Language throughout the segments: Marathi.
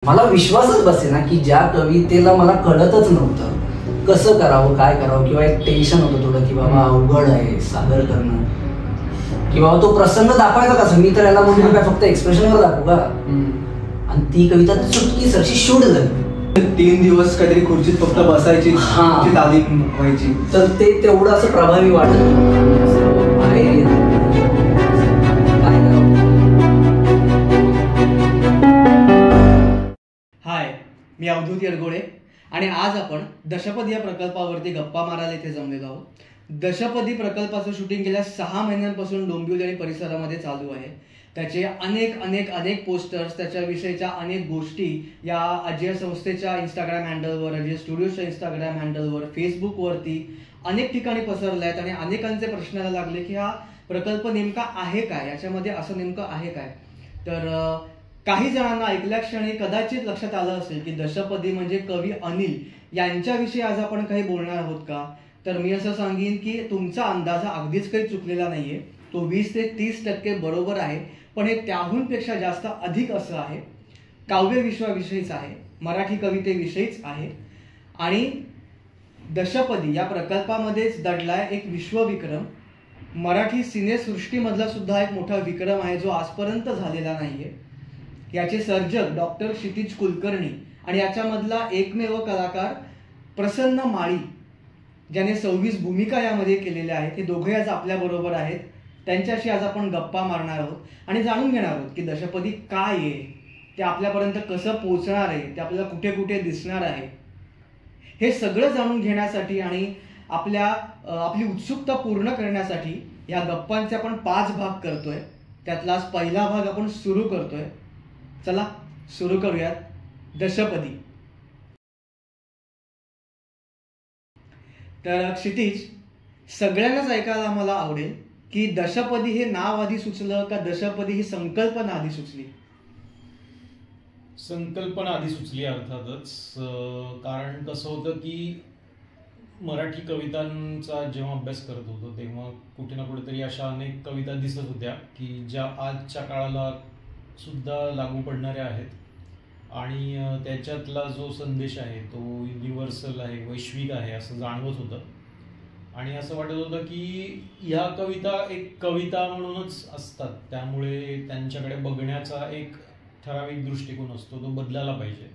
मला विश्वासच बसे ना की ज्या कवितेला मला कळतच नव्हतं कसं करावं काय करावं, किंवा एक टेन्शन होतं थोडं की बाबा अवघड आहे सादर करणं, किंवा तो प्रसंग दाखवायचा कसा. मी तर याला म्हणून काय फक्त एक्सप्रेशनवर दाखवू का, आणि ती कविता चुटकी सरशी शूट झाली. 3 दिवस काहीतरी खुर्चीत फक्त बसायची तालीम व्हायची, तर ते तेवढं असं प्रभावी वाटत हाय, मी अवधूत येरगोळे आणि आज आपण दशपदी या प्रकल्पावरती गप्पा मारायला इथे जमलेलो आहोत. दशपदी प्रकल्पाचं शूटिंग गेल्या 6 महिन्यांपासून डोंबिवली आणि परिसरामध्ये चालू आहे. त्याचे अनेक पोस्टर्स, त्याच्याविषयीच्या अनेक गोष्टी या अजय संस्थेच्या इंस्टाग्राम हँडलवर, अजय स्टुडिओच्या इंस्टाग्राम हँडलवर, फेसबुकवरती अनेक ठिकाणी पसरले आहेत आणि अनेकांचे प्रश्नाला लागले की हा प्रकल्प नेमका आहे काय, याच्यामध्ये असं नेमकं आहे काय. तर काही जणांना ऐकल्या क्षणी कदाचित लक्षात आलं असेल की दशपदी म्हणजे कवी अनिल यांच्याविषयी आज आपण काही बोलणार आहोत का. तर मी असं सांगेन की तुमचा अंदाज हा अगदीच काही चुकलेला नाहीये. तो 20 ते 30% बरोबर आहे, पण हे त्याहून पेक्षा जास्त अधिक असं आहे. काव्य विश्वाविषयीच आहे, मराठी कवितेविषयीच आहे. आणि दशपदी या प्रकल्पामध्येच दडलाय एक विश्वविक्रम. मराठी सिनेसृष्टीमधला सुद्धा एक मोठा विक्रम आहे जो आजपर्यंत झालेला नाहीये. याचे सर्जक डॉक्टर क्षितिज कुलकर्णी आणि याच्यामधला एकमेव कलाकार प्रसन्न माळी, ज्याने 26 भूमिका यामध्ये केलेल्या आहेत. हे दोघे आज आपल्या बरोबर आहेत. त्यांच्याशी आज आपण गप्पा मारणार आहोत आणि जाणून घेणार आहोत की दशपदी काय आहे, ते आपल्यापर्यंत कसं पोहोचणार आहे, ते आपल्याला कुठे कुठे दिसणार आहे. हे सगळं जाणून घेण्यासाठी आणि आपली उत्सुकता पूर्ण करण्यासाठी या गप्पांचे आपण 5 भाग करतोय. त्यातला आज पहिला भाग आपण सुरू करतोय. चला सुरू करूयात. दशपदी. तर क्षितिज, सगळ्यांनाच ऐकायला मला आवडेल की दशपदी हे नाव आधी सुचलं का दशपदी ही संकल्पना आधी सुचली. संकल्पना आधी सुचली अर्थातच. कारण कसं होतं की मराठी कवितांचा जेव्हा अभ्यास करत होतो तेव्हा कुठे ना कुठेतरी अशा अनेक कविता दिसत होत्या की ज्या आजच्या काळाला सुद्धा लागू पडणाऱ्या आहेत आणि त्याच्यातला जो संदेश आहे तो युनिव्हर्सल आहे, वैश्विक आहे असं जाणवत होतं. आणि असं वाटत होतं की ह्या कविता एक कविता म्हणूनच असतात, त्यामुळे त्यांच्याकडे बघण्याचा एक ठराविक दृष्टिकोन असतो, तो बदलायला पाहिजे.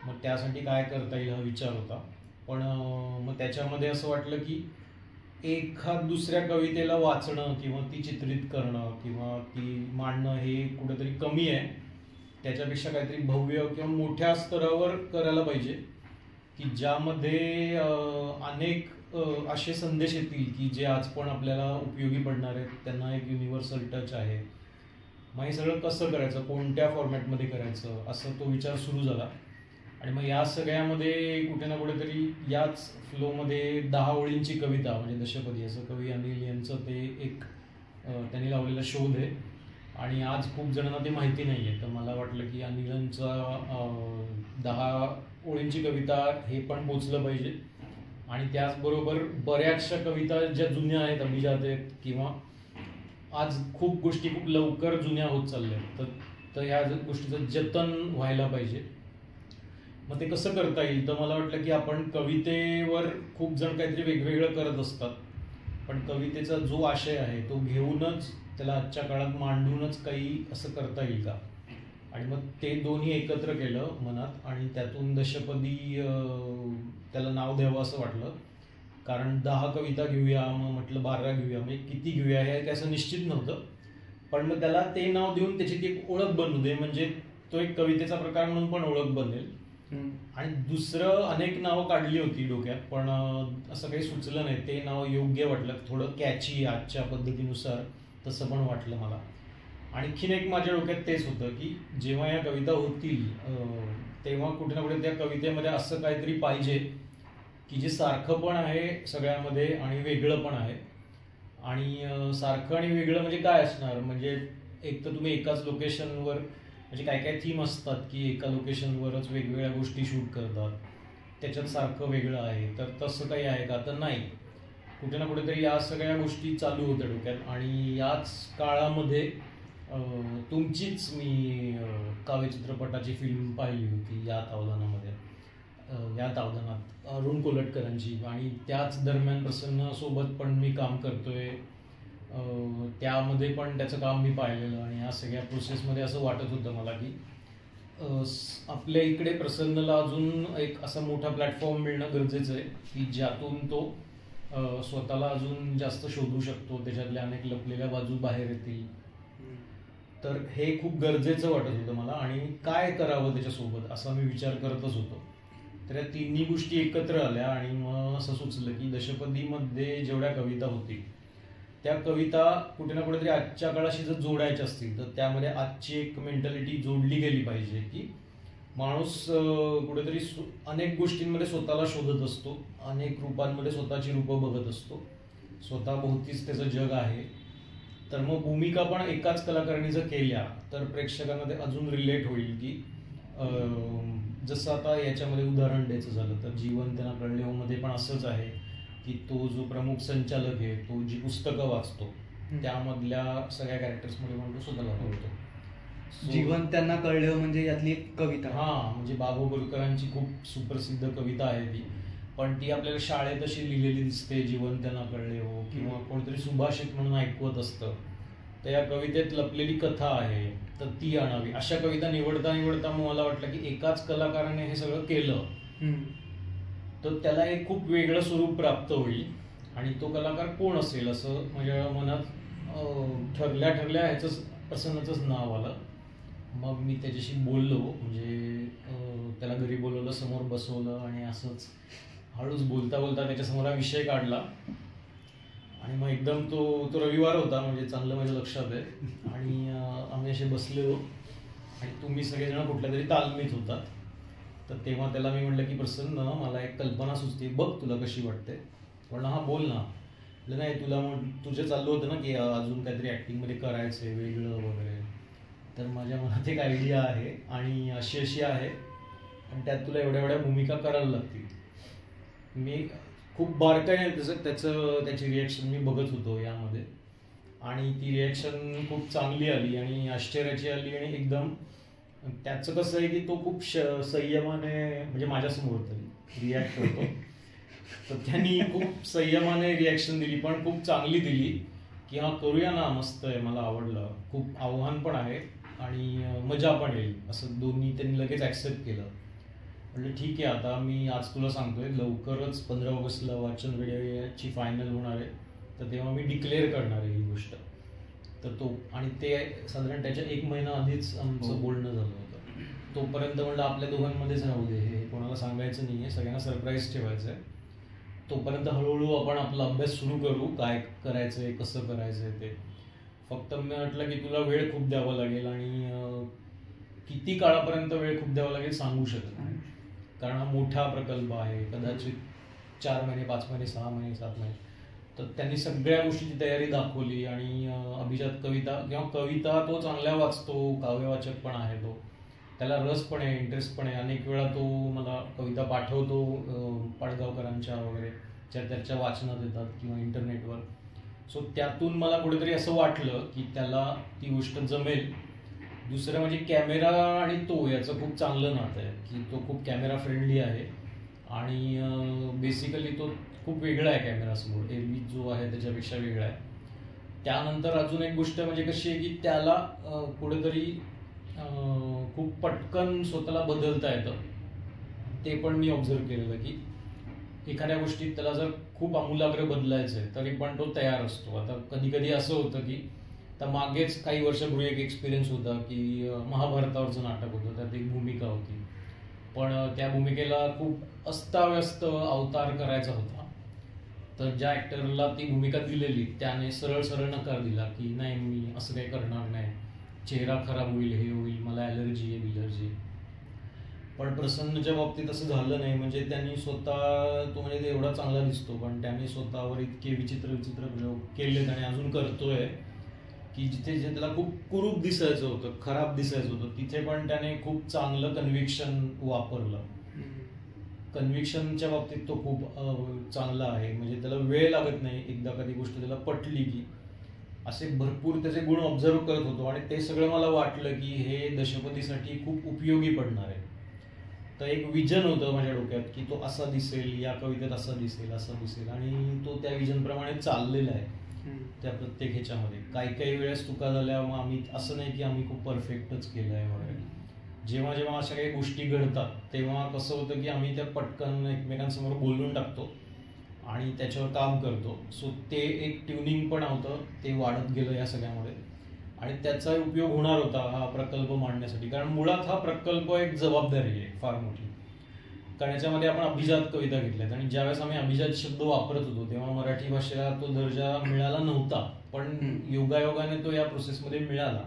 मग त्यासाठी काय करता येईल हा विचार होता. पण मग त्याच्यामध्ये असं वाटलं की एखाद दुसऱ्या कवितेला वाचणं किंवा ती चित्रित करणं किंवा ती मांडणं हे कुठेतरी कमी आहे. त्याच्यापेक्षा काहीतरी भव्य किंवा मोठ्या स्तरावर करायला पाहिजे की ज्यामध्ये अनेक असे संदेश येतील की जे आज पण आपल्याला उपयोगी पडणार आहेत, त्यांना एक युनिव्हर्सल टच आहे. मग हे सगळं कसं करायचं, कोणत्या फॉर्मॅटमध्ये करायचं, असं तो विचार सुरू झाला. आणि मग या सगळ्यामध्ये कुठे ना कुठेतरी याच फ्लोमध्ये 10 ओळींची कविता म्हणजे दशपदी असं कवी अनिल यांचं ते एक त्यांनी लावलेला शोध आहे. आणि आज खूप जणांना ते माहिती नाही आहे. तर मला वाटलं की अनिलांचा 10 ओळींची कविता हे पण पोचलं पाहिजे. आणि त्याचबरोबर बऱ्याचशा कविता ज्या जुन्या आहेत, अभिजात आहेत किंवा आज खूप गोष्टी खूप लवकर जुन्या होत चालल्या आहेत, तर ह्या गोष्टीचं जतन व्हायला पाहिजे. मग ते कसं करता येईल, तर मला वाटलं की आपण कवितेवर खूप जण काहीतरी वेगवेगळं करत असतात, पण कवितेचा जो आशय आहे तो घेऊनच त्याला आजच्या काळात मांडूनच काही असं करता येईल का. आणि मग ते दोन्ही एकत्र केलं मनात आणि त्यातून दशपदी त्याला नाव द्यावं असं वाटलं. कारण 10 कविता घेऊया, मग म्हटलं 12 घेऊया, म्हणजे किती घेऊया हे काही असं निश्चित नव्हतं. पण मग त्याला ते नाव देऊन त्याची ती एक ओळख बनू दे, म्हणजे तो एक कवितेचा प्रकार म्हणून पण ओळख बनेल. आणि दुसरं अनेक नावं काढली होती डोक्यात, पण असं काही सुचलं नाही. ते नाव योग्य वाटलं, थोडं कॅची आजच्या पद्धतीनुसार तसं पण वाटलं मला. आणखीन एक माझ्या डोक्यात तेच होतं की जेव्हा या कविता होतील तेव्हा कुठे ना कुठे त्या कवितेमध्ये असं काहीतरी पाहिजे की जे सारखं पण आहे सगळ्यामध्ये आणि वेगळं पण आहे. आणि सारखं आणि वेगळं म्हणजे काय असणार, म्हणजे एक तर तुम्ही एकाच लोकेशनवर, म्हणजे काय काय थीम असतात की एका लोकेशनवरच वेगवेगळ्या गोष्टी शूट करतात, त्याच्यात सारखं वेगळं आहे. तर तसं काही आहे का, तर नाही. कुठे ना कुठेतरी या सगळ्या गोष्टी चालू होत्या डोक्यात. आणि याच काळामध्ये तुमचीच मी काव्य चित्रपटाची फिल्म पाहिली होती या तावदानात अरुण कोलटकरांची, आणि त्याच दरम्यान प्रसन्न सोबत पण मी काम करतोय, त्यामध्ये पण त्याचं काम मी पाहिलेलं. आणि या सगळ्या प्रोसेसमध्ये असं वाटत होतं मला की आपल्या इकडे प्रसन्नला अजून एक असा मोठा प्लॅटफॉर्म मिळणं गरजेचं आहे की ज्यातून तो स्वतःला अजून जास्त शोधू शकतो, त्याच्यातल्या अनेक लपलेल्या बाजू बाहेर येतील. तर हे खूप गरजेचं वाटत होतं मला, आणि काय करावं त्याच्यासोबत असा मी विचार करतच होतो. तर या तिन्ही गोष्टी एकत्र आल्या आणि मग असं सुचलं की दशपदीमध्ये जेवढ्या कविता होती त्या कविता कुठे ना कुठेतरी आजच्या काळाशी जर जोडायच्या असतील तर त्यामध्ये आजची एक मेंटॅलिटी जोडली गेली पाहिजे की माणूस कुठेतरी अनेक गोष्टींमध्ये स्वतःला शोधत असतो, अनेक रूपांमध्ये स्वतःची रूपं बघत असतो, स्वतःभोवतीच त्याचं जग आहे. तर मग भूमिका पण एकाच कलाकारांनी जर केल्या तर प्रेक्षकांना ते अजून रिलेट होईल की जसं आता याच्यामध्ये उदाहरण द्यायचं झालं तर जीवन त्यांना कळले मध्ये पण असंच आहे की तो जो प्रमुख संचालक आहे तो जी पुस्तकं वाचतो त्यामधल्या सगळ्या कॅरेक्टर्समध्ये पण तो स्वतःला बघतो. जीवन त्यांना कळले म्हणजे यातली एक कविता. म्हणजे बाबू बोरकरांची खूप सुप्रसिद्ध कविता आहे ती, पण ती आपल्याला शाळेत अशी लिहिलेली दिसते, जीवन त्यांना कळले हो, किंवा कोणतरी सुभाषित म्हणून ऐकवत असतं. तर या कवितेत लपलेली कथा आहे तर ती आणावी. अशा कविता निवडता मग मला वाटलं की एकाच कलाकाराने हे सगळं केलं तर त्याला एक खूप वेगळं स्वरूप प्राप्त होईल, आणि तो कलाकार कोण असेल असं माझ्या मनात ठरल्या ह्याचंच प्रसन्नाचंच नाव आलं. मग मी त्याच्याशी बोललो, म्हणजे त्याला घरी बोलवलं, समोर बसवलं, आणि असंच हळूच बोलता त्याच्यासमोर हा विषय काढला. आणि मग एकदम तो रविवार होता, म्हणजे चांगलं माझ्या लक्षात आहे. आणि आम्ही असे बसलेलो आणि तुम्ही सगळेजण कुठल्या तरी तालमीत होतात. तर तेव्हा त्याला मी म्हटलं की प्रसन्न, मला एक कल्पना सुचते, बघ तुला कशी वाटते. म्हणलं हा बोल ना. म्हटलं नाही, तुझं चाललं होतं ना की अजून काहीतरी ॲक्टिंगमध्ये करायचं वेगळं वगैरे. तर माझ्या मनात एक आयडिया आहे आणि अशी आहे, आणि त्यात तुला एवढ्या भूमिका करायला लागतील. मी खूप बारकाईने त्याची रिॲक्शन मी बघत होतो यामध्ये, आणि ती रिॲक्शन खूप चांगली आली आणि आश्चर्याची आली. आणि एकदम त्याचं कसं आहे की तो खूप संयमाने, म्हणजे माझ्यासमोर तरी रिॲक्ट करतो, तर त्यांनी खूप संयमाने रिॲक्शन दिली, पण खूप चांगली दिली की हा करूया ना, मस्त आहे, मला आवडलं, खूप आव्हान पण आहे आणि मजा पण येईल, असं दोन्ही त्यांनी लगेच ॲक्सेप्ट केलं. म्हटलं ठीक आहे, आता मी आज तुला सांगतोय, लवकरच 15 ऑगस्टला वाचन वेळेची फायनल होणार आहे, तर तेव्हा मी डिक्लेअर करणार आहे ही गोष्ट. तर तो, आणि ते साधारण त्याच्या 1 महिना आधीच आमचं बोलणं झालं होतं. तोपर्यंत म्हटलं आपल्या दोघांमध्येच राहू दे, हे कोणाला सांगायचं नाही आहे, सगळ्यांना सरप्राईज ठेवायचं आहे. तोपर्यंत हळूहळू आपण आपला अभ्यास सुरू करू, काय करायचं आहे, कसं करायचं आहे ते. फक्त मी म्हटलं की तुला वेळ खूप द्यावा लागेल, आणि किती काळापर्यंत वेळ खूप द्यावा लागेल सांगू शकत नाही, कारण हा मोठा प्रकल्प आहे, कदाचित 4 महिने, 5 महिने, 6 महिने, 7 महिने. तर त्यांनी सगळ्या गोष्टीची तयारी दाखवली. आणि अभिजात कविता तो चांगल्या वाचतो, काव्यवाचक पण आहे, तो त्याला रस पण आहे, इंटरेस्ट पण आहे. अनेक वेळा तो मला कविता पाठवतो पाडगावकरांच्या वगैरे, ज्या त्याच्या वाचनात येतात किंवा इंटरनेटवर. सो त्यातून मला कुठेतरी असं वाटलं की त्याला ती गोष्ट जमेल. दुसरं म्हणजे कॅमेरा आणि तो याचं खूप चांगलं नातं आहे की तो खूप कॅमेरा फ्रेंडली आहे, आणि बेसिकली तो खूप वेगळा आहे कॅमेरासमोर, एरवी जो आहे त्याच्यापेक्षा वेगळा आहे. त्यानंतर अजून एक गोष्ट म्हणजे कशी आहे की त्याला कुठेतरी खूप पटकन स्वतःला बदलता येतं. ते पण मी ऑब्झर्व केलेलं की एखाद्या गोष्टीत त्याला जर खूप आमूलाग्र बदलायचं आहे तरी पण तो तयार असतो. आता कधी कधी असं होतं की तर मागेच काही वर्षापूर्वी एक एक्सपिरियन्स होता की महाभारतावरचं नाटक होतं, त्यात एक भूमिका होती, पण त्या भूमिकेला खूप अस्ताव्यस्त अवतार करायचा होता. तर ज्या ॲक्टरला ती भूमिका दिलेली त्याने सरळ नकार दिला की नाही, मी असं काही करणार नाही, चेहरा खराब होईल, हे होईल, मला ॲलर्जी आहे, बिलर्जी. पण प्रसन्नच्या बाबतीत असं झालं नाही. म्हणजे त्यांनी स्वतः, तो म्हणजे एवढा चांगला दिसतो पण त्यांनी स्वतःवर इतके विचित्र प्रयोग केलेत आणि अजून करतोय की जिथे त्याला खूप कुरूप दिसायचं होतं, खराब दिसायचं होतं, तिथे पण त्याने खूप चांगलं कन्व्हिक्शन वापरलं. कन्व्हिक्शनच्या बाबतीत तो खूप चांगला आहे. म्हणजे त्याला वेळ लागत नाही, एकदा कधी गोष्ट त्याला पटली की असे भरपूर त्याचे गुण ऑब्झर्व करत होतो आणि ते सगळं मला वाटलं की हे दशपदीसाठी खूप उपयोगी पडणार आहे. तर एक विजन होतं माझ्या डोक्यात की तो असा दिसेल, या कवितेत असा दिसेल आणि तो त्या विजनप्रमाणे चाललेला आहे त्या प्रत्येक ह्याच्यामध्ये. काही वेळेस चुका झाल्या, मग आम्ही असं नाही की आम्ही खूप परफेक्टच केलं आहे वगैरे. जेव्हा जेव्हा अशा काही गोष्टी घडतात तेव्हा कसं होतं की आम्ही त्या पटकन एकमेकांसमोर बोलून टाकतो आणि त्याच्यावर काम करतो. सो ते एक ट्युनिंग पण होतं, ते वाढत गेलं या सगळ्यामध्ये आणि त्याचा उपयोग होणार होता हा प्रकल्प मांडण्यासाठी. कारण मुळात हा प्रकल्प एक जबाबदारी आहे फार मोठी. कारण याच्यामध्ये आपण अभिजात कविता घेतल्यात आणि ज्यावेळेस आम्ही अभिजात शब्द वापरत होतो तेव्हा मराठी भाषेला तो दर्जा मिळाला नव्हता, पण योगायोगाने तो या प्रोसेसमध्ये मिळाला.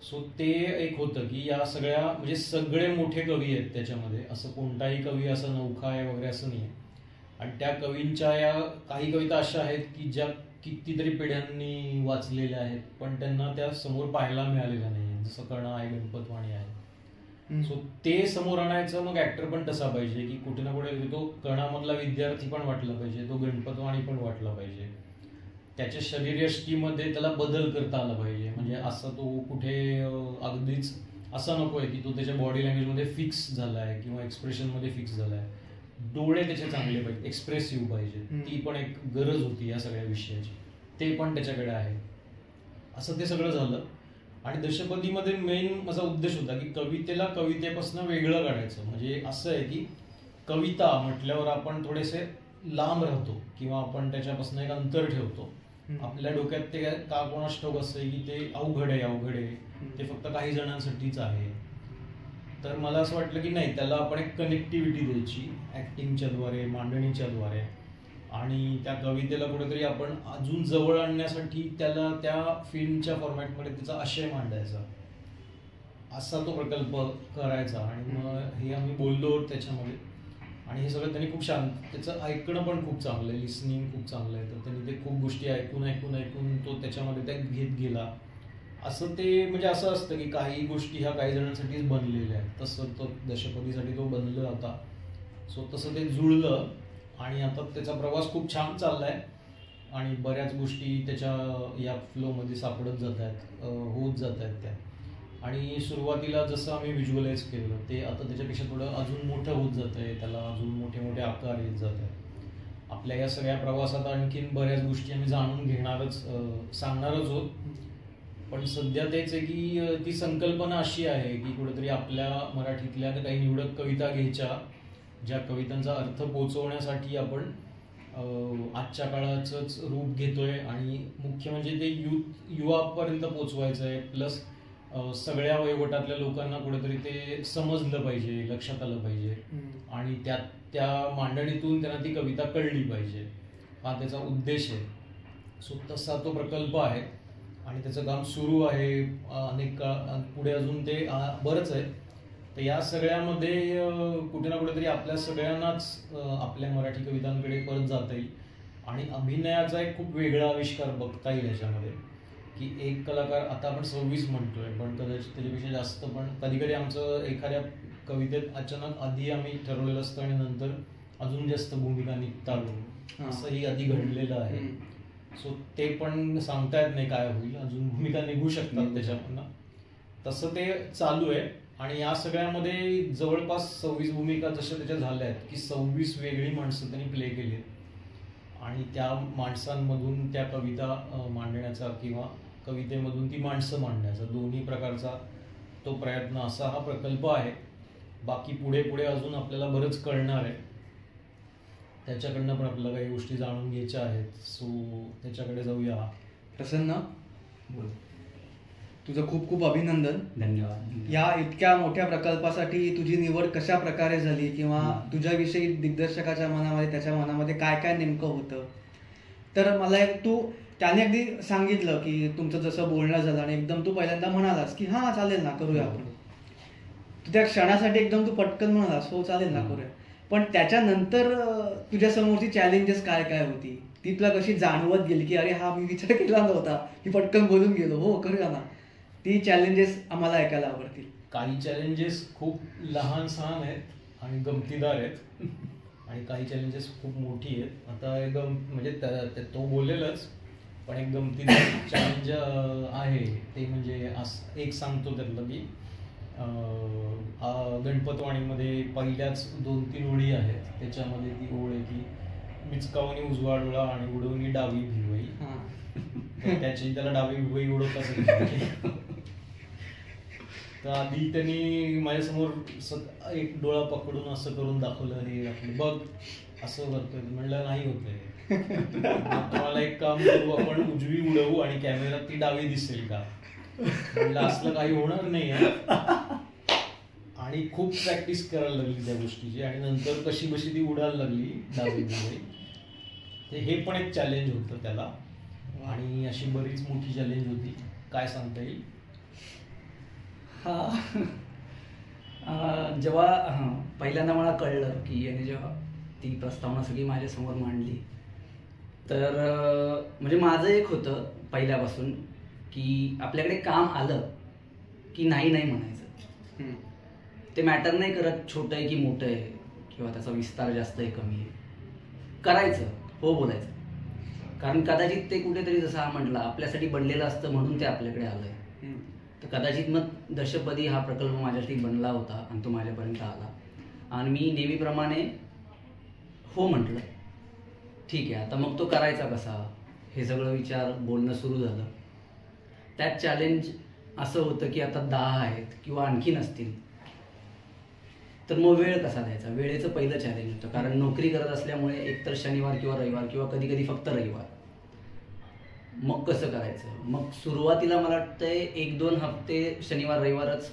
सो ते एक होतं की या सगळ्या म्हणजे सगळे मोठे कवी आहेत त्याच्यामध्ये, असं कोणताही कवी असं नौखा आहे वगैरे असं नाही. आणि त्या कवींच्या या काही कविता अशा आहेत की ज्या कितीतरी पिढ्यांनी वाचलेल्या आहेत पण त्यांना त्या समोर पाहायला मिळालेल्या नाही, जसं कणा आहे, गणपतवाणी आहे. सो ते समोर आणायचं, मग ऍक्टर पण तसा पाहिजे की कुठे ना कुठे तो कणामधला विद्यार्थी पण वाटला पाहिजे, तो गणपतवाणी पण वाटला पाहिजे, त्याच्या शरीरयष्टीमध्ये त्याला बदल करता आला पाहिजे. म्हणजे असं तो कुठे अगदीच असं नको आहे की तो त्याच्या बॉडी लँग्वेजमध्ये फिक्स झालाय किंवा एक्सप्रेशनमध्ये फिक्स झालाय. डोळे त्याचे चांगले पाहिजे, एक्सप्रेसिव्ह पाहिजे, ती पण एक गरज होती या सगळ्या विषयाची, ते पण त्याच्याकडे आहे. असं ते सगळं झालं. आणि दशपदीमध्ये मेन माझा उद्देश होता की कवितेला कवितेपासून वेगळं काढायचं. म्हणजे असं आहे की कविता म्हटल्यावर आपण थोडेसे लांब राहतो किंवा आपण त्याच्यापासून एक अंतर ठेवतो. आपल्या डोक्यात ते का कोणास ठाऊक असं आहे की ते अवघड आहे, ते फक्त काही जणांसाठीच आहे. तर मला असं वाटलं की नाही, त्याला आपण एक कनेक्टिव्हिटी द्यायची ऍक्टिंगच्या द्वारे, मांडणीच्या द्वारे, आणि त्या कवितेला कुठेतरी आपण अजून जवळ आणण्यासाठी त्याला त्या फिल्मच्या फॉर्मॅटमध्ये त्याचा आशय मांडायचा, असा तो प्रकल्प करायचा. आणि मग हे आम्ही बोललो त्याच्यामध्ये आणि हे सगळं त्यांनी खूप छान, त्याचं ऐकणं पण खूप चांगलं आहे, लिसनिंग खूप चांगलं आहे. तर त्यांनी ते खूप गोष्टी ऐकून तो त्याच्यामध्ये त्या घेत गेला. असं ते म्हणजे असं असतं की काही गोष्टी ह्या काही जणांसाठीच बनलेल्या आहेत, तसं तो दशपदीसाठी तो बनला होता. सो तसं ते जुळलं आणि आता त्याचा प्रवास खूप छान चाललाय आणि बऱ्याच गोष्टी त्याच्या या फ्लोमध्ये सापडत जात आहेत, होत जात आहेत त्या. आणि सुरुवातीला जसं आम्ही व्हिज्युअलाइज केलं ते आता त्याच्यापेक्षा थोडं अजून मोठं होत जात आहे, त्याला अजून मोठे मोठे आकार येत जात आहेत. आपल्या या सगळ्या प्रवासात आणखीन बऱ्याच गोष्टी आम्ही जाणून घेणारच, सांगणारच होत. पण सध्या तेच आहे की ती संकल्पना अशी आहे की कुठेतरी आपल्या मराठीतल्या काही निवडक कविता घ्यायच्या, ज्या कवितांचा अर्थ पोचवण्यासाठी आपण आजच्या काळाचंच रूप घेतोय आणि मुख्य म्हणजे ते युवापर्यंत पोचवायचं आहे. प्लस सगळ्या वयोगटातल्या लोकांना कुठेतरी ते समजलं पाहिजे, लक्षात आलं पाहिजे आणि त्या मांडणीतून त्यांना ती कविता कळली पाहिजे, हा त्याचा उद्देश आहे. सो तसा तो प्रकल्प आहे आणि त्याचं काम सुरू आहे. अनेक काळ पुढे अजून ते बरंच आहे. तर या सगळ्यामध्ये कुठे ना कुठेतरी आपल्या सगळ्यांनाच आपल्या मराठी कवितांकडे परत जाता येईल आणि अभिनयाचा एक खूप वेगळा आविष्कार बघता येईल याच्यामध्ये. की एक कलाकार, आता आपण 26 म्हणतोय पण कदाचित त्याच्यापेक्षा जास्त, पण कधी कधी आमचं एखाद्या कवितेत अचानक आधी आम्ही ठरवलेलं असतं आणि नंतर अजून जास्त भूमिका निघतात, असंही आधी घडलेलं आहे. सो ते पण सांगता येत नाही काय होईल, अजून भूमिका निघू शकतात त्याच्यामधनं. तसं ते चालू आहे आणि या सगळ्यामध्ये जवळपास 26 भूमिका जशा त्याच्या झाल्या आहेत की 26 वेगळी माणसं त्यांनी प्ले केली आणि त्या माणसांमधून त्या कविता मांडण्याचा किंवा कवितेमधून ती माणसं मांडण्याचा, दोन्ही प्रकारचा तो प्रयत्न, असा हा प्रकल्प आहे. बाकी पुढे पुढे अजून आपल्याला बरंच कळणार आहे, त्याच्याकडनं पण आपल्याला काही गोष्टी जाणून घ्यायच्या आहेत. सो त्याच्याकडे जाऊया. प्रसन्न, तुझं खूप खूप अभिनंदन. धन्यवाद. या इतक्या मोठ्या प्रकल्पासाठी तुझी निवड कशा प्रकारे झाली किंवा तुझ्याविषयी दिग्दर्शकाच्या मनामध्ये, त्याच्या मनामध्ये काय काय नेमकं होतं? तर मला त्याने अगदी सांगितलं की तुमचं जसं बोलणं झालं आणि एकदम तू पहिल्यांदा म्हणालास की हां चालेल ना करूया आपण. तू त्या क्षणासाठी एकदम तू पटकन म्हणालास हो चालेल ना करूया. पण त्याच्यानंतर तुझ्या समोरची चॅलेंजेस काय काय होती ती तुला कशी जाणवत गेली की अरे हा मी विचार केला नव्हता, मी पटकन बोलून गेलो, हो करूया ना. ती चॅलेंजेस आम्हाला ऐकायला आवडतील. काही चॅलेंजेस खूप लहान सहान आहेत आणि गमतीदार आहेत आणि काही चॅलेंजेस खूप मोठी आहेत. आता म्हणजे तो बोललेलंच पण एक गमतीदार चॅलेंज आहे ते म्हणजे एक सांगतो त्यातलं की गणपतवाणीमध्ये पहिल्याच 2-3 ओळी आहेत. त्याच्यामध्ये ती ओळ आहे की मिचकावणी उजवा डोळा आणि उडवणी डावी भिवई. त्याची त्याला डावी भिवई उडवत असेल. तर आधी त्यांनी माझ्यासमोर एक डोळा पकडून असं करून दाखवलं, हे बघ असं करतोय. म्हणलं नाही होतंय. तुम्हाला एक काम करू, आपण उजवी उडवू आणि कॅमेऱ्यात ती डावी दिसेल का. म्हणलं असलं काही होणार नाही. आणि खूप प्रॅक्टिस करायला लागली त्या गोष्टीची आणि नंतर कशी बशी ती उडायला लागली डावी भिवई. हे पण एक चॅलेंज होतं त्याला. आणि अशी बरीच मोठी चॅलेंज होती. काय सांगता येईल? जेव्हा पहिल्यांदा मला कळलं की याने जेव्हा ती प्रस्तावना सगळी माझ्यासमोर मांडली, तर म्हणजे माझं एक होतं पहिल्यापासून की आपल्याकडे काम आलं की नाही नाही म्हणायचं. ते मॅटर नाही करत छोटं आहे की मोठं आहे किंवा त्याचा विस्तार जास्त आहे कमी आहे, करायचं, हो बोलायचं. कारण कदाचित ते कुठेतरी जसं हा म्हटला आपल्यासाठी बनलेलं असतं म्हणून ते आपल्याकडे आलंय. तर कदाचित मग दशपदी हा प्रकल्प माझ्यासाठी बनला होता आणि तो माझ्यापर्यंत आला आणि मी नेहमीप्रमाणे हो म्हटलं. ठीक आहे, आता मग तो करायचा कसा हे सगळं विचार बोलणं सुरू झालं. त्यात चॅलेंज असं होतं की आता 10 आहेत किंवा आणखीन असतील, तर मग वेळ कसा द्यायचा. वेळेचं पहिलं चॅलेंज होतं. कारण नोकरी करत असल्यामुळे एकतर शनिवार किंवा रविवार किंवा कधी कधी फक्त रविवार. मग कसं करायचं. मग सुरुवातीला मला वाटतंय 1-2 हफ्ते शनिवार रविवारच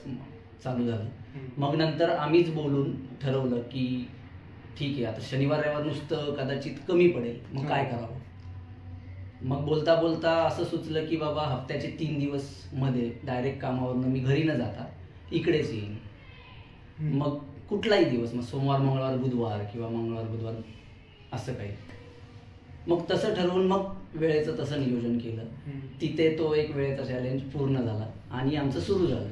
चालू झालं. मग नंतर आम्हीच बोलून ठरवलं की ठीक आहे, आता शनिवार रविवार नुसतं कदाचित कमी पडेल, मग काय करावं. मग बोलता बोलता असं सुचलं की बाबा हफ्त्याचे 3 दिवस मध्ये डायरेक्ट कामावरनं मी घरी न जाता इकडेच येईन. मग कुठलाही दिवस, मग सोमवार मंगळवार बुधवार किंवा मंगळवार बुधवार असं काही. मग तसं ठरवून मग वेळेचं तसं नियोजन केलं. तिथे तो एक वेळेचा चॅलेंज पूर्ण झाला आणि आमचं सुरू झालं.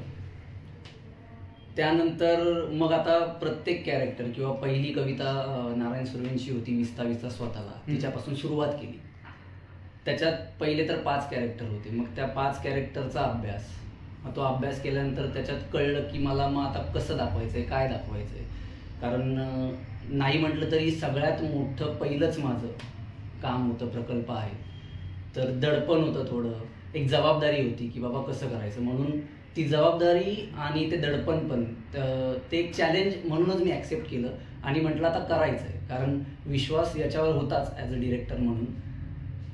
त्यानंतर मग आता प्रत्येक कॅरेक्टर किंवा पहिली कविता नारायण सुर्वेंची होती, विस्ता विस्ता स्वतःला, तिच्यापासून सुरुवात केली. त्याच्यात पहिले तर 5 कॅरेक्टर होते. मग त्या 5 कॅरेक्टरचा अभ्यास, मग तो अभ्यास केल्यानंतर त्याच्यात कळलं की मला मग आता कसं दाखवायचंय, काय दाखवायचंय. कारण नाही म्हटलं तरी सगळ्यात मोठं पहिलंच माझं काम होतं, प्रकल्प आहे. तर दडपण होतं थोडं, एक जबाबदारी होती की बाबा कसं करायचं. म्हणून ती जबाबदारी आणि ते दडपण पण ते एक चॅलेंज म्हणूनच मी ॲक्सेप्ट केलं आणि म्हटलं आता करायचं आहे. कारण विश्वास याच्यावर होताच ॲज अ डिरेक्टर म्हणून,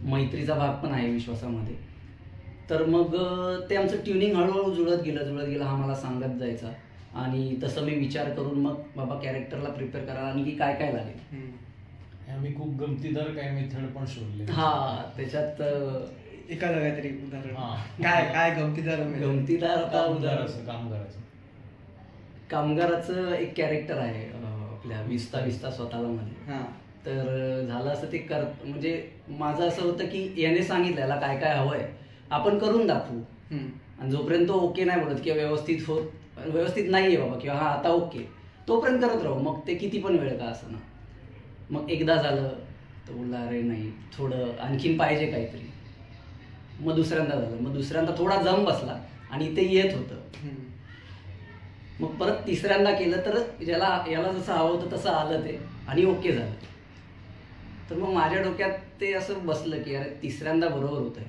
मैत्रीचा भाग पण आहे विश्वासामध्ये. तर मग ते आमचं ट्युनिंग हळूहळू जुळत गेलं. हा मला सांगत जायचा आणि तसं मी विचार करून मग बाबा कॅरेक्टरला प्रिपेअर करायला आणि की काय काय लागेल. आम्ही खूप गमतीदार काय मेथड पण शोधले. त्याच्यात एका काहीतरी उदाहरण काय गमतीदार कामगाराचं एक कॅरेक्टर आहे आपल्या विस्ता विस्ता स्वतःला मध्ये. तर झालं असं ते म्हणजे माझं असं होतं की याने सांगितलं याला काय काय हवंय, आपण करून दाखवू. आणि जोपर्यंत तो ओके नाही बोलत किंवा व्यवस्थित नाहीये बाबा किंवा हा आता ओके, तोपर्यंत करत राहू. मग ते किती पण वेळ का असं ना. मग एकदा झालं तर बोलला अरे नाही थोडं आणखीन पाहिजे काहीतरी. मग दुसऱ्यांदा झालं, मग दुसऱ्यांदा थोडा जम बसला आणि ते येत होतं. मग परत तिसऱ्यांदा केलं तर याला जसं हवं होतं तसं आलं ते आणि ओके झालं. तर मग माझ्या डोक्यात ते असं बसलं की अरे तिसऱ्यांदा बरोबर होत आहे.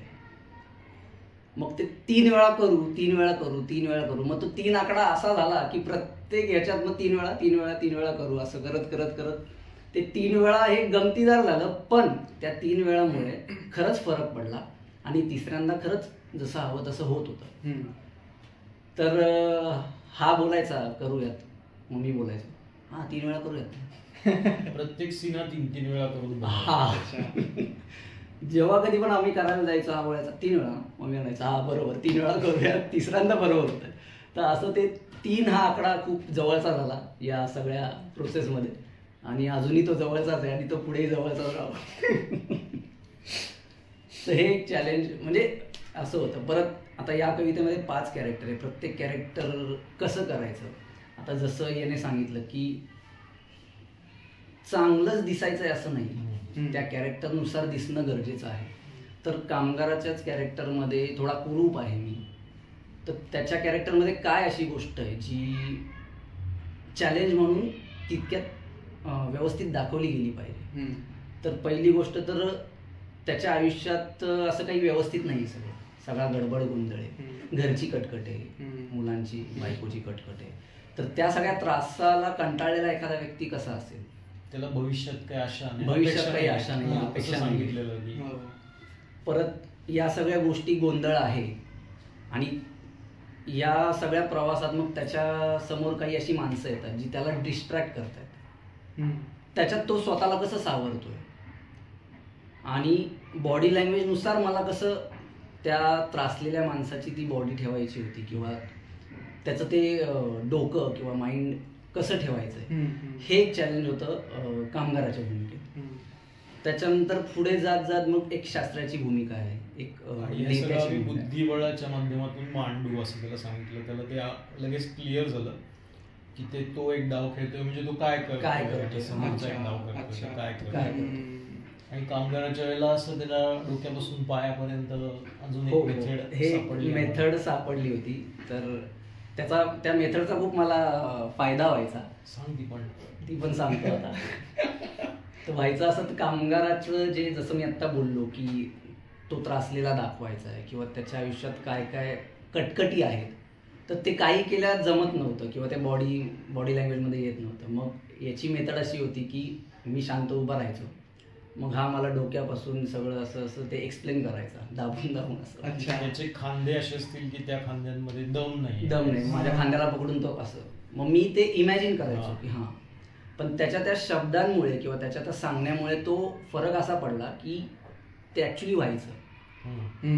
मग ते 3 वेळा करू. मग तो 3 आकडा असा झाला की प्रत्येक ह्याच्यात मग 3 वेळा करू. असं करत करत करत ते 3 वेळा हे गमतीदार झालं. पण त्या 3 वेळामुळे खरंच फरक पडला आणि तिसऱ्यांदा खरंच जसं हवं तसं होत होतं. तर हा बोलायचा करूयात, मग मी बोलायचो 3 वेळा करूयात. प्रत्येक सीना 3 वेळा करून. जेव्हा कधी पण आम्ही करायला जायचो हा बोलायचा 3 वेळा, मग मी म्हणायचा बरोबर 3 वेळा करूयात, तिसऱ्यांदा बरोबर होतं. तर असं ते 3 हा आकडा खूप जवळचा झाला या सगळ्या प्रोसेसमध्ये आणि अजूनही तो जवळचाच आहे आणि तो पुढेही जवळचाच राहावा. तर हे एक चॅलेंज म्हणजे असं होतं. परत आता या कवितेमध्ये 5 कॅरेक्टर आहे. प्रत्येक कॅरेक्टर कसं करायचं. आता जसं याने सांगितलं की चांगलंच दिसायचं आहे असं नाही, त्या कॅरेक्टरनुसार दिसणं गरजेचं आहे. तर कामगाराच्याच कॅरेक्टरमध्ये थोडा कुरूप आहे मी. तर त्याच्या कॅरेक्टरमध्ये काय अशी गोष्ट आहे जी चॅलेंज म्हणून तितक्यात व्यवस्थित दाखवली गेली पाहिजे. तर पहिली गोष्ट तर त्याच्या आयुष्यात असं काही व्यवस्थित नाही, सगळा गडबड गोंधळ आहे, घरची कटकट आहे, मुलांची बायकोची कटकट आहे. तर त्या सगळ्या त्रासाला कंटाळलेला एखादा व्यक्ती कसा असेल, त्याला भविष्यात काही आशा नाही, भविष्यात काही आशा नाही, अपेक्षा सांगितलेलं नाही. परत या सगळ्या गोष्टी गोंधळ आहे आणि या सगळ्या प्रवासात मग त्याच्या समोर काही अशी माणसं येतात जी त्याला डिस्ट्रॅक्ट करतात. त्याच्यात तो स्वतःला कसं सावरतोय आणि बॉडी लँग्वेजनुसार मला कसं त्या त्रासलेल्या माणसाची ती बॉडी ठेवायची होती किंवा त्याचं ते डोकं किंवा माइंड कसं ठेवायचं हे एक चॅलेंज होतं कामगाराच्या भूमिकेत. त्याच्यानंतर पुढे जात जात मग एक शास्त्राची भूमिका आहे, एक बुद्धिबळाच्या माध्यमातून मांडू असं त्याला सांगितलं. त्याला ते लगेच क्लिअर झालं की ते तो एक डाव खेळतोय म्हणजे तो काय करतोय, समोरचा एक डाव करतोय, काय करतोय. आणि कामगाराच्या वेळेला असं त्याला डोक्यापासून पायापर्यंत अजून एक मेथड सापडली होती. तर त्या मेथडचा खूप मला फायदा व्हायचा. ती पण सांगतो आता. तर व्हायचं असं तर कामगाराचं जे जसं मी आत्ता बोललो की तो त्रासलेला दाखवायचा आहे किंवा त्याच्या आयुष्यात काय काय कटकटी आहेत, तर ते काही केल्या जमत नव्हतं किंवा ते बॉडी लँग्वेजमध्ये येत नव्हतं. मग याची मेथड अशी होती की मी शांत उभा राहायचो, मग हा मला डोक्यापासून सगळं असं ते एक्सप्लेन करायचा दाबून असं. अच्छा, त्याचे खांदे असे असतील की त्या खांद्यांमध्ये दम नाही, माझ्या खांद्याला पकडून तो असं. मग मी ते इमॅजिन करायचो की हां, पण त्याच्या त्या शब्दांमुळे किंवा त्याच्या त्या सांगण्यामुळे तो फरक असा पडला की ते ऍक्च्युली व्हायचं.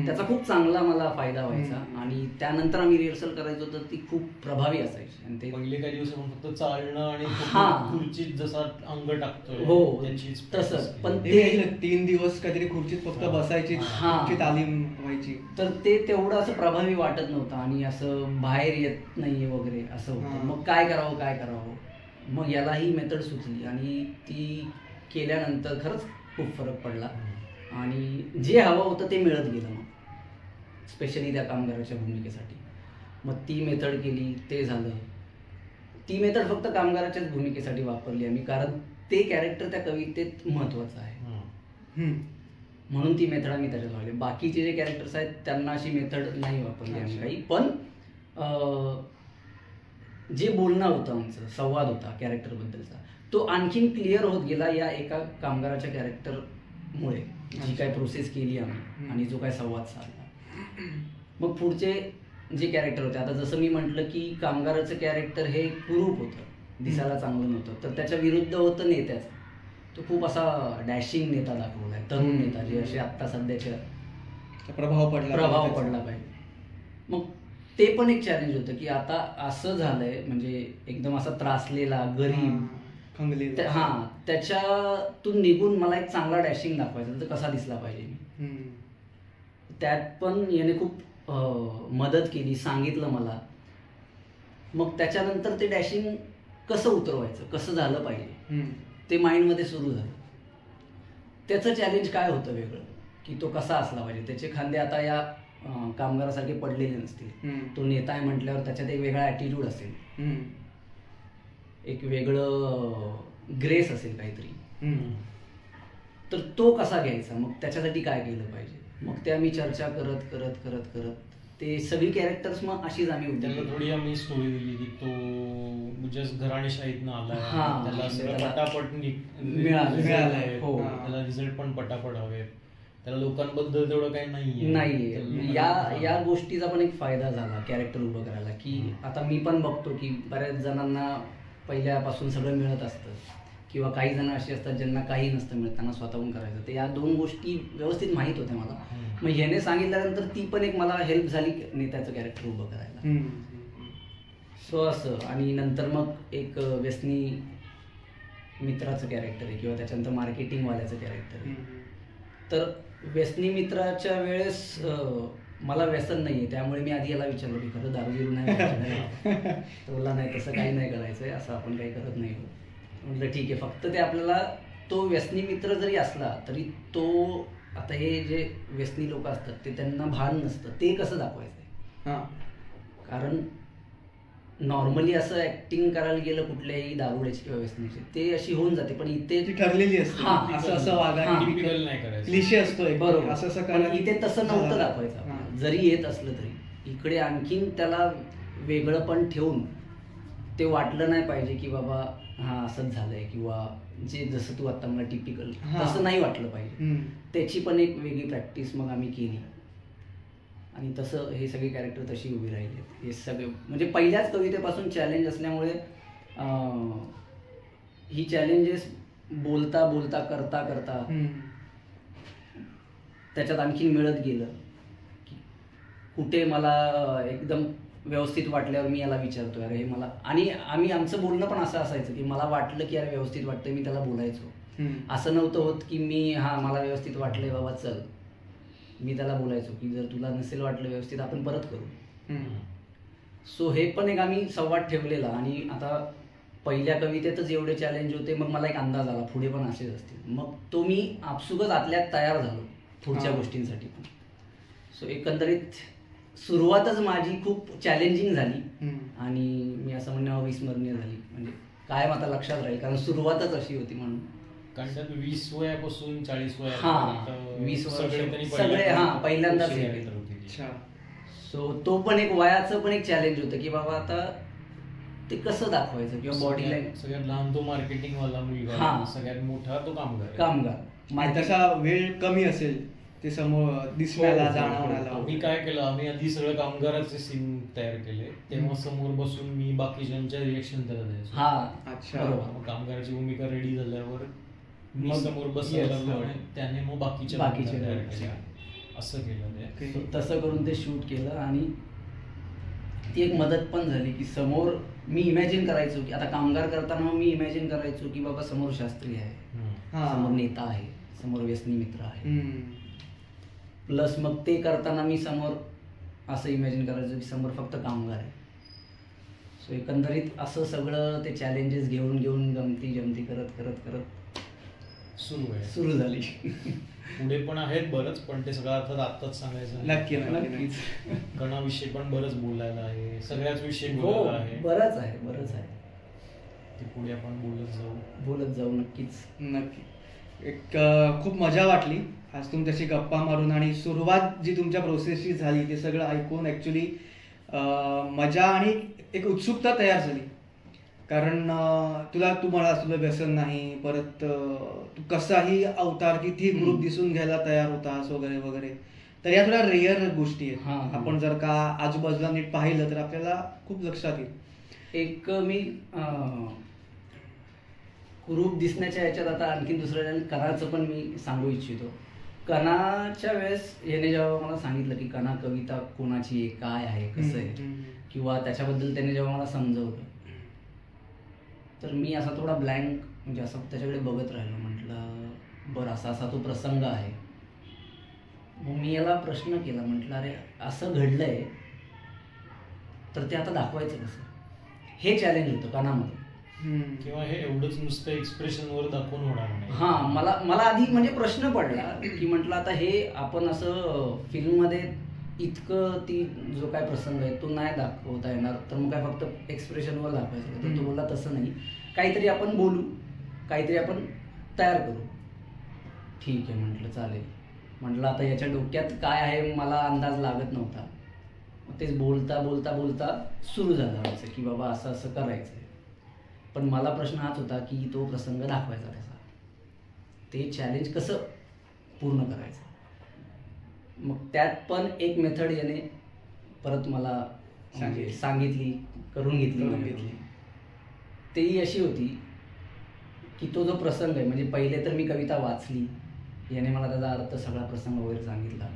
त्याचा खूप चांगला मला फायदा व्हायचा आणि त्यानंतर आम्ही रिहर्सल करायचो तर ती खूप प्रभावी असायची. आणि ते पहिले काही दिवस फक्त चालणं आणि खुर्चीत जसा अंग टाकतोय हो तसंच. पण ते 3 दिवस काहीतरी खुर्चीत फक्त बसायची तालीम व्हायची, तर ते तेवढं असं प्रभावी वाटत नव्हतं आणि असं बाहेर येत नाहीये वगैरे असं होतं. मग काय करावं, मग यालाही मेथड सुचली आणि ती केल्यानंतर खरंच खूप फरक पडला आणि जे हवं होतं ते मिळत गेलं मग, स्पेशली त्या कामगाराच्या भूमिकेसाठी. मग ती मेथड केली, ते झालं. ती मेथड फक्त कामगाराच्याच भूमिकेसाठी वापरली आम्ही, कारण ते कॅरेक्टर त्या कवितेत महत्वाचं आहे म्हणून ती मेथड आम्ही त्याच्यात लावली. बाकीचे जे कॅरेक्टर्स आहेत त्यांना अशी मेथड नाही वापरली आम्ही काही. पण जे बोलणं होतं आमचं, संवाद होता कॅरेक्टरबद्दलचा, तो आणखीन क्लिअर होत गेला या एका कामगाराच्या कॅरेक्टरमुळे. जी काय प्रोसेस केली आम्ही आणि जो काय संवाद साधला. मग पुढचे जे कॅरेक्टर होते, आता जसं मी म्हटलं की कामगाराचं कॅरेक्टर हे कुरूप होतं, दिसायला चांगलं नव्हतं, तर त्याच्या विरुद्ध होतं नेत्याचं. तो खूप असा डॅशिंग नेता दाखवलाय, तरुण नेता, जे असे आत्ता सध्याच्या प्रभाव पडला पाहिजे. मग ते पण एक चॅलेंज होतं की आता असं झालंय, म्हणजे एकदम असा त्रासलेला, गरीब, त्याच्यातून निघून मला एक चांगला डॅशिंग दाखवायचा, तर कसा दिसला पाहिजे मी. त्यात पण याने खूप मदत केली, सांगितलं मला. मग त्याच्यानंतर ते डॅशिंग कसं उतरवायचं, कसं झालं पाहिजे ते माइंडमध्ये सुरू झालं. त्याचं चॅलेंज काय होतं वेगळं, की तो कसा असला पाहिजे. त्याचे खांदे आता या कामगारासारखे पडलेले नसतील. तो नेता आहे म्हटल्यावर त्याच्यात एक वेगळा ॲटिट्यूड असेल, एक वेगळं ग्रेस असेल काहीतरी. तर तो कसा घ्यायचा, मग त्याच्यासाठी काय केलं पाहिजे. मग ते आम्ही चर्चा करत करत करत करत ते सगळी कॅरेक्टर्स मग अशीच आम्ही त्याला थोडी आम्ही स्टोरी दिली की तो जस्ट घराणेशाहीतनं आला, त्याला पटापट मिळालाय, त्याला रिझल्ट पण पटापट हवेत, त्याला लोकांबद्दल तेवढं काही नाहीये. या गोष्टीचा पण एक फायदा झाला कॅरेक्टर उभं करायला, की आता मी पण बघतो की बऱ्याच जणांना पहिल्यापासून सगळं मिळत असतं किंवा काही जण असे असतात ज्यांना काही नसतं मिळत, त्यांना स्वतःहून करायचं. तर या 2 गोष्टी व्यवस्थित माहीत होत्या मला. मग ह्याने सांगितल्यानंतर ती पण एक मला हेल्प झाली नेत्याचं कॅरेक्टर उभं करायला. सो असं. आणि नंतर मग एक व्यसनी मित्राचं कॅरेक्टर आहे किंवा त्याच्यानंतर मार्केटिंगवाल्याचं कॅरेक्टर आहे. तर व्यसनी मित्राच्या वेळेस मला व्यसन नाहीये, त्यामुळे मी आधी याला विचारलं की खरं दारू बिरू नाही, तुला नाही तसं काही नाही करायचंय, असं आपण काही करत नाही. म्हटलं ठीक आहे, फक्त ते आपल्याला तो व्यसनी मित्र जरी असला तरी तो आता हे जे व्यसनी लोक असतात ते त्यांना भान नसतं ते कसं दाखवायचं. हां, कारण नॉर्मली असं ऍक्टिंग करायला गेलं कुठल्याही दारुड्याची किंवा व्यसनीची ते अशी होऊन जाते, पण इथे ती ठरलेली असते. हां, असं असं वागा, हां. टिपिकल नाही करायचं. क्लिशे असतो एक, बरोबर. असं असं पण करायला. इथे तसं नव्हतं दाखवायचं हां. आपल्याला. जरी येत असलं तरी इकडे आणखीन त्याला वेगळं पण ठेवून ते वाटलं नाही पाहिजे की बाबा हा असंच झालंय किंवा जे जसं तू आता मला टिपिकल हां. तसं नाही वाटलं पाहिजे. हम्म. त्याची पण एक वेगळी प्रॅक्टिस मग आम्ही केली आणि तसं हे सगळे कॅरेक्टर तशी उभी राहिली. हे सगळे म्हणजे पहिल्याच कवितेपासून चॅलेंज असल्यामुळे ही चॅलेंजेस बोलता बोलता करता करता हम्म. त्याच्यात आणखीन मिळत गेलं की कुठे मला एकदम व्यवस्थित वाटल्यावर मी याला विचारतोय अरे हे मला, आणि आमचं बोलणं पण असं असायचं की मला वाटलं की अरे व्यवस्थित वाटतंय मी त्याला बोलायचो. हम्म. असं नव्हतं होत की मी मला व्यवस्थित वाटलंय बाबा चल, मी त्याला बोलायचो की जर तुला नसेल वाटलं व्यवस्थित आपण परत करू. हम्म. सो हे पण एक आम्ही संवाद ठेवलेला. आणि आता पहिल्या कवितेतच एवढे चॅलेंज होते, मग मला एक अंदाज आला पुढे पण असेच असतील, मग तो मी आपसुकच आतल्यात तयार झालो पुढच्या हां. गोष्टींसाठी पण. सो एकंदरीत सुरुवातच माझी खूप चॅलेंजिंग झाली हम्म. आणि मी असं म्हणणं अविस्मरणीय झाली. म्हणजे कायम आता लक्षात राहील कारण सुरुवातच अशी होती म्हणून. कारण त्यात 20 वयापासून 40 हां, 20 वर्ष सगळे सगळे पहिल्यांदाच हे. अच्छा. सो तो पण एक वयाचं पण एक चॅलेंज होतं की बाबा आता ते कसं दाखवायचं किंवा बॉडी लाईन. सगळ्यात लहान तो मार्केटिंग वाला मुलगा, हां. सगळ्यात मोठा तो कामगार. कामगार आणि तसा वेळ कमी असेल ते समोर दिसण्याला, हो, जाणवण्याला. आम्ही काय केलं, आम्ही आधी सगळं कामगाराचे सीन तयार केले, तेव्हा समोर बसून मी बाकीच्यांच्या रिएक्शन त्याला द्यायचो. हा अच्छा. बरोबर. मग कामगाराची भूमिका रेडी झाल्यावर मी मग- समोर बसायला Yes, लागलो हो. आणि त्याने मग बाकीच्या बाकीचे भूमिका तयार reaction. केल्या. असं केलं ते. Okay. So तसं करून ते शूट केलं आणि ती एक मदत पण झाली की समोर मी इमॅजिन करायचो की आता कामगार करताना मी इमॅजिन करायचो की बाबा समोर शास्त्री आहे, हम्म. समोर नेता आहे, समोर व्यसनी मित्र आहे. हम्म. प्लस मग ते करताना मी समोर असं इमॅजिन करायचो की समोर फक्त कामगार आहे. सो एकंदरीत असं सगळं ते चॅलेंजेस घेऊन घेऊन गमती जमती करत करत करत सुरू आहे. सुरू झाली. पुढे पण आहेत बरंच, पण ते सगळं अर्थात आत्ताच सांगायचं नाही. नक्की नक्की नक्की. नक्कीच. गणाविषयी पण बरंच बोलायला आहे, सगळ्याच विषयी हो बोलायला आहे. बरंच आहे बरंच आहे, ते पुढे आपण बोलत जाऊ. बोलत जाऊ नक्कीच. नक्की. एक खूप मजा वाटली आज तुमच्याशी गप्पा मारून, आणि सुरुवात जी तुमच्या प्रोसेसची झाली ते सगळं ऐकून ॲक्च्युली मजा आणि एक उत्सुकता तयार झाली. कारण तू मला तुला व्यसन नाही, परत तू कसाही अवतार किती ग्रुप दिसून घ्यायला तयार होतास वगैरे वगैरे. तर या थोड्या रेअर गोष्टी आहेत. हां, हां. आपण जर का आजूबाजूला नीट पाहिलं तर आपल्याला खूप लक्षात येईल. एक मी कुरूप दिसण्याच्या ह्याच्यात आता आणखीन दुसऱ्या कणाचं पण मी सांगू इच्छितो. कणाच्या वेळेस याने जेव्हा मला सांगितलं की कणा कविता कोणाची आहे, काय आहे, कसं आहे, किंवा त्याच्याबद्दल त्याने जेव्हा मला समजवलं तर मी असा थोडा ब्लँक म्हणजे असं त्याच्याकडे बघत राहिलो. म्हटलं बरं असा असा तो प्रसंग आहे. मग मी याला प्रश्न केला, म्हटलं अरे असं घडलंय तर ते आता दाखवायचं कसं, हे चॅलेंज होतं कणामध्ये. किंवा हे एवढंच नुसतं एक्सप्रेशनवर दाखवून होणार नाही. हां, मला आधी म्हणजे प्रश्न पडला की म्हटलं आता हे आपण असं फिल्ममध्ये इतकं ती जो काय प्रसंग आहे तो नाही दाखवता येणार, तर मग काय फक्त एक्सप्रेशनवर दाखवायचं. तर तो बोलला तसं नाही, काहीतरी आपण बोलू, काहीतरी आपण तयार करू. ठीक आहे म्हटलं चालेल. म्हटलं आता याच्या डोक्यात काय आहे मला अंदाज लागत नव्हता. मग तेच बोलता बोलता बोलता सुरू झालं आमचं की बाबा असं असं करायचं आहे. पण मला प्रश्न हाच होता की तो प्रसंग दाखवायचा कसा, ते चॅलेंज कसं पूर्ण करायचं. मग त्यात पण एक मेथड याने परत मला म्हणजे सांगितली, करून घेतली. तेही अशी होती की तो जो प्रसंग आहे म्हणजे पहिले तर मी कविता वाचली, याने मला त्याचा अर्थ सगळा प्रसंग वगैरे सांगितला,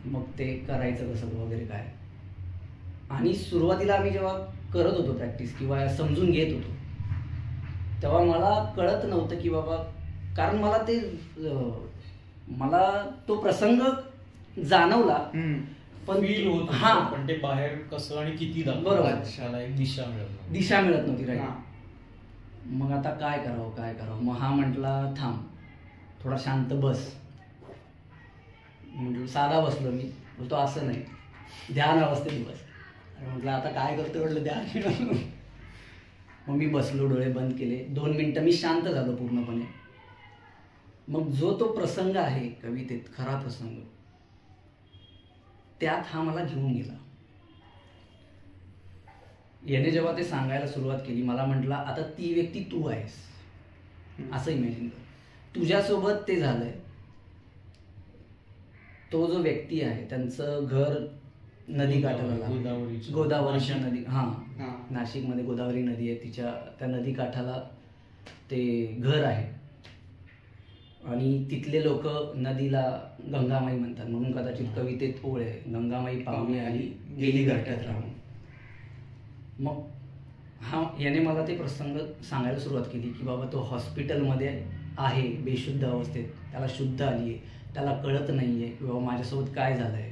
मग ते करायचं कसं वगैरे काय. आणि सुरुवातीला आम्ही जेव्हा करत होतो प्रॅक्टिस किंवा समजून घेत होतो तेव्हा मला कळत नव्हतं की बाबा, कारण मला तो प्रसंग जाणवला पण फील होत होतं, हां, पण ते बाहेर कसं आणि किती बरोबर. त्याला एक दिशा मिळत दिशा मिळत नव्हती. राईट. मग आता काय करावं. मग हा म्हटला थांब थोडा शांत बस. म्हटलं साधा बसलो मी. बोलतो असं नाही, ध्यान अवस्थेत बस. म्हटलं आता काय करतो, म्हटलं ध्यान. मग मी बसलो, डोळे बंद केले, 2 मिनटं मी शांत झालो पूर्णपणे. मग जो तो प्रसंग आहे कवितेत, खरा प्रसंग, त्यात हा मला घेऊन गेला. याने जेव्हा ते सांगायला सुरुवात केली, मला म्हटला आता ती व्यक्ती तू आहेस, असं इमॅजिन कर. तुझ्यासोबत ते झालंय. तो जो व्यक्ती आहे त्यांचं घर नदी काठाला, गोदावरीच्या नदी, नाशिकमध्ये गोदावरी नदी आहे, त्या नदी काठाला ते घर आहे. आणि तिथले लोक नदीला गंगामाई म्हणतात, म्हणून कदाचित कवितेत ओळ आहे, गंगामाई पाहुणे आली गेली घरट्यात राहून. मग याने मला ते प्रसंग सांगायला सुरुवात केली की बाबा तो हॉस्पिटलमध्ये आहे बेशुद्ध अवस्थेत, त्याला शुद्ध आली आहे, त्याला कळत नाहीये की बाबा माझ्यासोबत काय झालंय.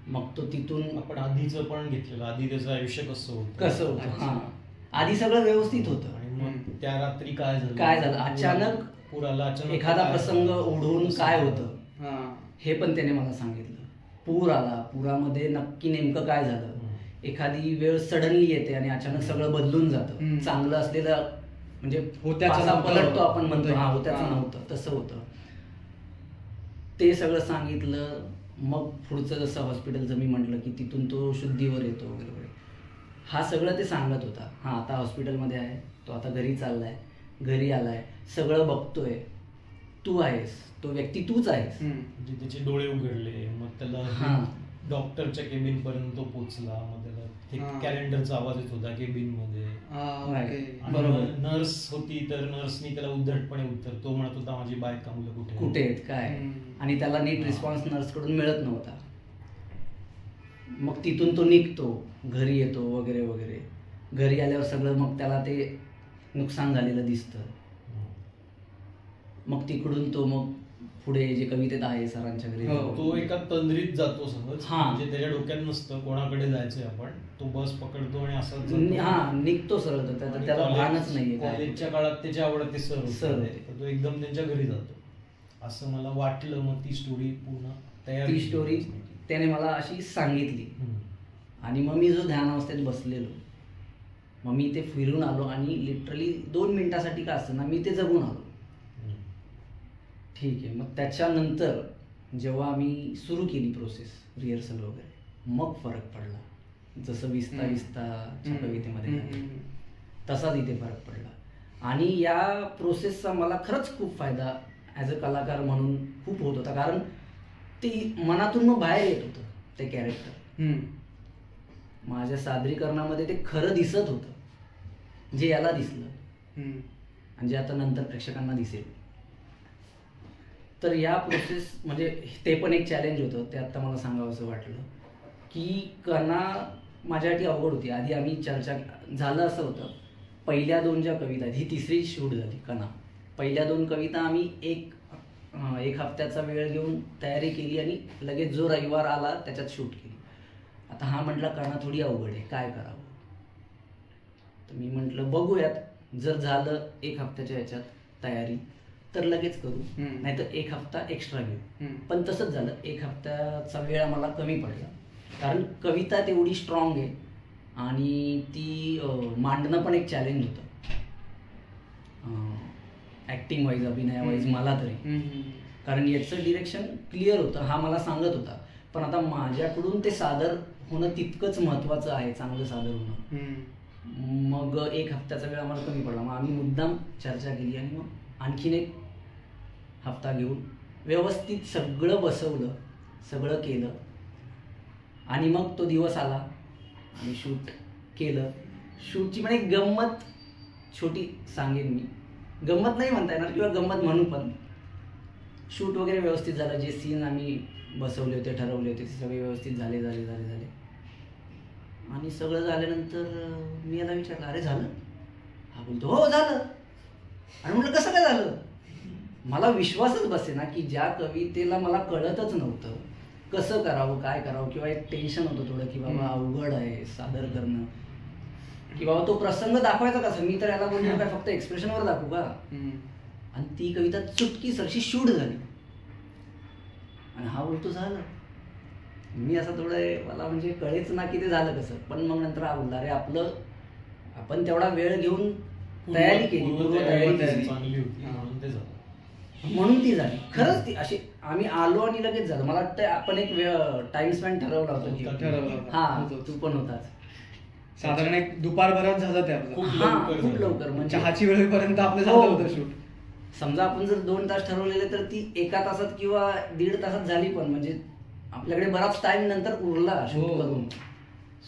मग तो तिथून आपण आधीचं पण घेतलेलं, आधी त्याचं आयुष्य कसं होतं. हा, आधी सगळं व्यवस्थित होतं. आणि मग त्या रात्री काय झालं, अचानक पुराला, एखादा प्रसंग ओढून काय होतं हे पण त्याने मला सांगितलं. पूर आला, पुरामध्ये नक्की नेमकं काय झालं. एखादी वेळ सडनली येते आणि अचानक सगळं बदलून जातं. चांगलं असलेलं म्हणजे पलटतो आपण म्हणतो, होत्याचं नव्हतं, तसं होतं. ते सगळं सांगितलं. मग पुढचं जसं हॉस्पिटलचं मी म्हटलं की तिथून तो शुद्धीवर येतो वगैरे वगैरे, हा सगळं ते सांगत होता. आता हॉस्पिटलमध्ये आहे, तो आता घरी चाललाय, घरी आलाय, सगळं बघतोय, तू आहेस, तो व्यक्ती तूच आहेस. म्हणजे त्याचे डोळे उघडले, मग त्याला डॉक्टरच्या केबिन पर्यंत पोहोचला. मग त्याला कॅलेंडरचा आवाज येत होता केबिन मध्ये. बरोबर, नर्स होती तर नर्सनी त्याला उद्धटपणे उत्तर, तो म्हणत होता माझी बायका मुलं कुठे आहेत काय, आणि त्याला नीट रिस्पॉन्स नर्सकडून मिळत नव्हता. मग तिथून तो निघतो, घरी येतो वगैरे वगैरे. घरी आल्यावर सगळं मग त्याला ते नुकसान झालेलं दिसतं. मग तिकडून तो मग पुढे जे कवितेत आहे सरांच्या घरी, तो एका तंद्रीत जातो समज, म्हणजे त्याच्या डोक्यात नसतं कोणाकडे जायचंय आपण, तो बस पकडतो आणि असं निघतो सरळ. त्याला भानच नाहीये. कॉलेजच्या काळात त्याची आवडते सर होते, तो एकदम त्यांच्या घरी जातो असं मला वाटलं. मग ती स्टोरी पूर्ण तयार, ती स्टोरी त्याने मला अशी सांगितली. आणि मग मी जो ध्यानावस्थेत बसलेलो, मग मी ते फिरून आलो आणि लिटरली 2 मिनिटासाठी का असतं ना, मी ते जगून आलो. ठीक आहे. मग त्याच्यानंतर जेव्हा आम्ही सुरू केली प्रोसेस, रिहर्सल वगैरे, मग फरक पडला. जसं विस्ता कवितेमध्ये तसाच इथे फरक पडला. आणि या प्रोसेसचा मला खरंच खूप फायदा ॲज अ कलाकार म्हणून खूप होत होता. कारण ते मनातून मग बाहेर येत होतं ते कॅरेक्टर. माझ्या सादरीकरणामध्ये ते खरं दिसत होतं, जे याला दिसलं आणि जे आता नंतर प्रेक्षकांना दिसेल. तर या प्रोसेस म्हणजे ते पण एक चॅलेंज होतं. ते आत्ता मला सांगावं असं वाटलं की कणा माझ्यासाठी अवघड होती. आधी आम्ही चर्चा झालं असं होतं, पहिल्या 2 ज्या कविता आहेत, ही 3री शूट झाली कणा. पहिल्या 2 कविता आम्ही एक हफ्त्याचा वेळ घेऊन तयारी केली आणि लगेच जो रविवार आला त्याच्यात शूट केली. आता हा म्हटला कणा थोडी अवघड आहे, काय करावं. तर मी म्हटलं बघूयात, जर झालं 1 हफ्त्याच्या याच्यात तयारी तर लगेच करू, नाहीतर 1 हफ्ता एक्स्ट्रा घेऊ. पण तसंच झालं, 1 हफ्त्याचा वेळ आम्हाला कमी पडला. कारण कविता तेवढी स्ट्रॉंग आहे आणि ती मांडणं पण एक चॅलेंज होतं ॲक्टिंग वाईज, अभिनयावाईज मला तरी. कारण याचं डिरेक्शन क्लिअर होतं, हा मला सांगत होता. पण आता माझ्याकडून ते सादर होणं तितकंच महत्त्वाचं आहे, चांगलं सादर होणं. मग 1 हफ्त्याचा वेळ आम्हाला कमी पडला. मग आम्ही मुद्दाम चर्चा केली आणि मग आणखीन 1 हफ्ता घेऊन व्यवस्थित सगळं बसवलं, सगळं केलं. आणि मग तो दिवस आला आणि शूट केलं. शूटची पण एक गंमत छोटी सांगेन मी. गंमत नाही म्हणता येणार किंवा गंमत म्हणू पण. शूट वगैरे व्यवस्थित झालं, जे सीन आम्ही बसवले होते, ठरवले होते, ते सगळे व्यवस्थित झाले. आणि सगळं झाल्यानंतर मी याला विचारलं, अरे झालं? हा बोलतो हो झालं. आणि म्हटलं कसं काय झालं? मला विश्वासच बसे ना की ज्या कवितेला मला कळतच नव्हतं कसं करावं, काय करावं, किंवा एक टेन्शन होतं थोडं की बाबा अवघड आहे सादर करणं, की बाबा तो प्रसंग दाखवायचा कसा. मी तर याला बोललो काय फक्त एक्सप्रेशनवर दाखवू का. आणि ती कविता चुटकी सरशी शूट झाली. आणि हा बोलतो झालं. मी असं थोडं मला म्हणजे कळेच ना की ते झालं कसं. पण मग नंतर हा बोलला अरे आपण तेवढा वेळ घेऊन तयारी केली, पूर्वतयारी चांगली होती म्हणून ते झालं. म्हणून ती झाली. खरंच ती अशी आम्ही आलो आणि लगेच झालं. मला वाटतं आपण एक टाइम स्पेंड ठरवला होता. हा तू पण होताच. साधारण एक दुपारभरात झालं ते आपलं. खूप लवकर म्हणजे चहाची वेळेपर्यंत आपलं झालं होतं शूट. समजा आपण जर 2 तास ठरवलेले तर ती 1 तासात किंवा 1.5 तासात झाली. पण म्हणजे आपल्याकडे बराच टाइम नंतर उरला शूट करून.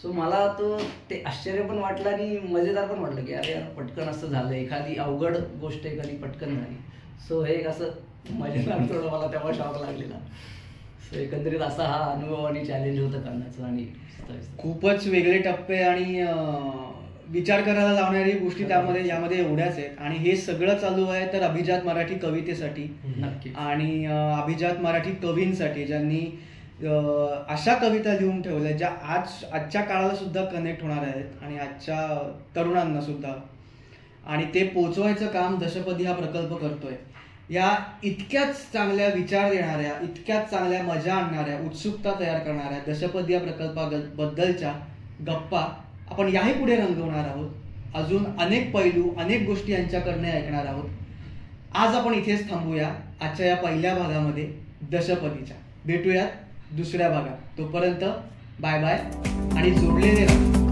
सो मला तो ते आश्चर्य पण वाटलं आणि मजेदार पण वाटलं की अरे यार पटकन असं झालं. एखादी अवघड गोष्ट एखादी पटकन झाली. सो हे एक असं मजेदार थोडं मला तेव्हा शॉक लागलेला. सो एकंदरीत असा हा अनुभव आणि चॅलेंज होतं करण्याचं. आणि खूपच वेगळे टप्पे आणि विचार करायला लावणारी गोष्टी यामध्ये एवढ्याच आहेत. आणि हे सगळं चालू आहे तर अभिजात मराठी कवितेसाठी नक्की आणि अभिजात मराठी कवींसाठी ज्यांनी अशा कविता लिहून ठेवल्या ज्या आजच्या काळाला सुद्धा कनेक्ट होणार आहेत आणि आजच्या तरुणांना सुद्धा. आणि ते पोचवायचं काम दशपदी हा प्रकल्प करतोय. या इतक्याच चांगल्या विचार देणाऱ्या, इतक्याच चांगल्या मजा आणणाऱ्या, उत्सुकता तयार करणाऱ्या दशपदी या प्रकल्पाबद्दलच्या गप्पा आपण याही पुढे रंगवणार आहोत. अजून अनेक पैलू, अनेक गोष्टी यांच्याकडनं ऐकणार आहोत. आज आपण इथेच थांबूया आजच्या या पहिल्या भागामध्ये दशपदीच्या. भेटूयात दुसऱ्या भागात. तोपर्यंत बाय बाय आणि जोडलेले राहा.